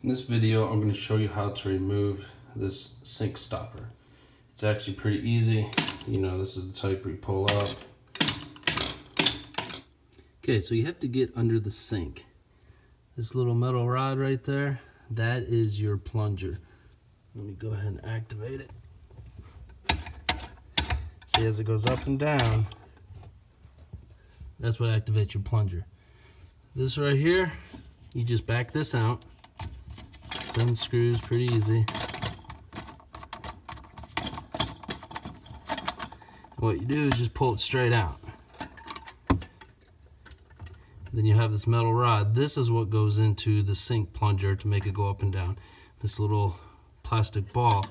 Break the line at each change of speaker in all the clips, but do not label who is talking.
In this video, I'm going to show you how to remove this sink stopper. It's actually pretty easy. You know, this is the type where you pull up. Okay, so you have to get under the sink. This little metal rod right there, that is your plunger. Let me go ahead and activate it. See, as it goes up and down, that's what activates your plunger. This right here, you just back this out. 7 screws, pretty easy. What you do is just pull it straight out. Then you have this metal rod. This is what goes into the sink plunger to make it go up and down. This little plastic ball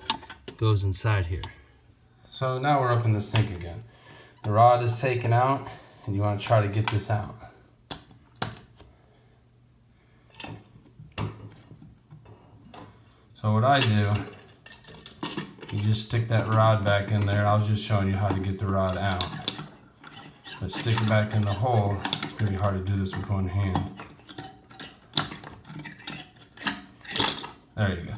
goes inside here. So now we're up in the sink again. The rod is taken out, and you want to try to get this out. So what I do, you just stick that rod back in there. I was just showing you how to get the rod out. But stick it back in the hole. It's going to be hard to do this with one hand. There you go.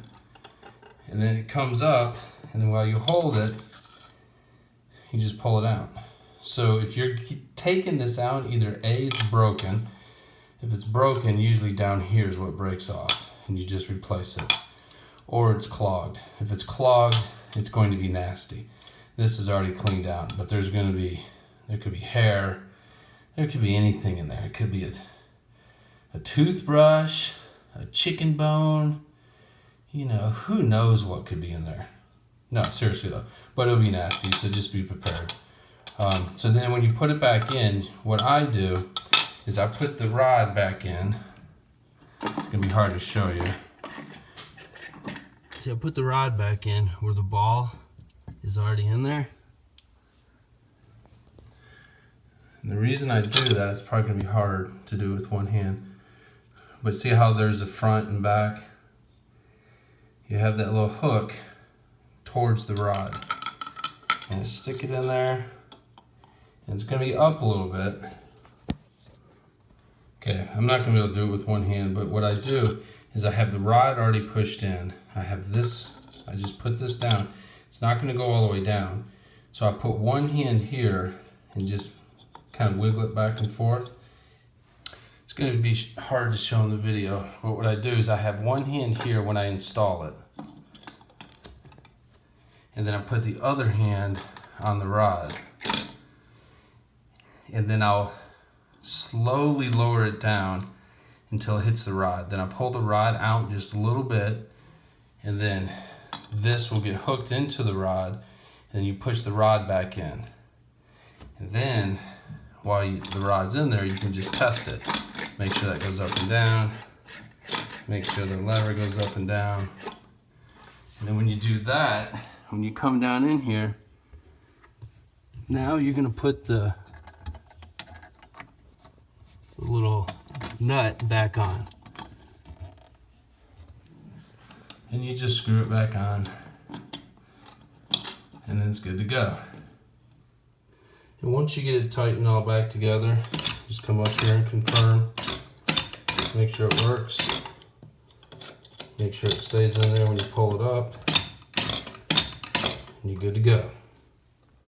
And then it comes up, and then while you hold it, you just pull it out. So if you're taking this out, either A, it's broken. If it's broken, usually down here is what breaks off, and you just replace it. Or it's clogged. If it's clogged, it's going to be nasty. This is already cleaned out, but there could be hair, there could be anything in there. It could be a toothbrush, a chicken bone, you know, who knows what could be in there. No, seriously though, but it'll be nasty, so just be prepared. So then when you put it back in, what I do is I put the rod back in. It's gonna be hard to show you. See, I put the rod back in where the ball is already in there. And the reason I do that is probably going to be hard to do with one hand. But see how there's the front and back? You have that little hook towards the rod. And stick it in there. And it's going to be up a little bit. Okay, I'm not going to be able to do it with one hand, but what I do is I have the rod already pushed in. I have this, I just put this down. It's not going to go all the way down. So I put one hand here and just kind of wiggle it back and forth. It's going to be hard to show in the video, but what I do is I have one hand here when I install it. And then I put the other hand on the rod. And then I'll slowly lower it down until it hits the rod. Then I pull the rod out just a little bit, and then this will get hooked into the rod, and you push the rod back in. And then while the rod's in there, you can just test it. Make sure that goes up and down. Make sure the lever goes up and down. And then when you do that, when you come down in here, now you're gonna put the little nut back on. And you just screw it back on, and then it's good to go. And once you get it tightened all back together, just come up here and confirm. Make sure it works. Make sure it stays in there when you pull it up. And you're good to go.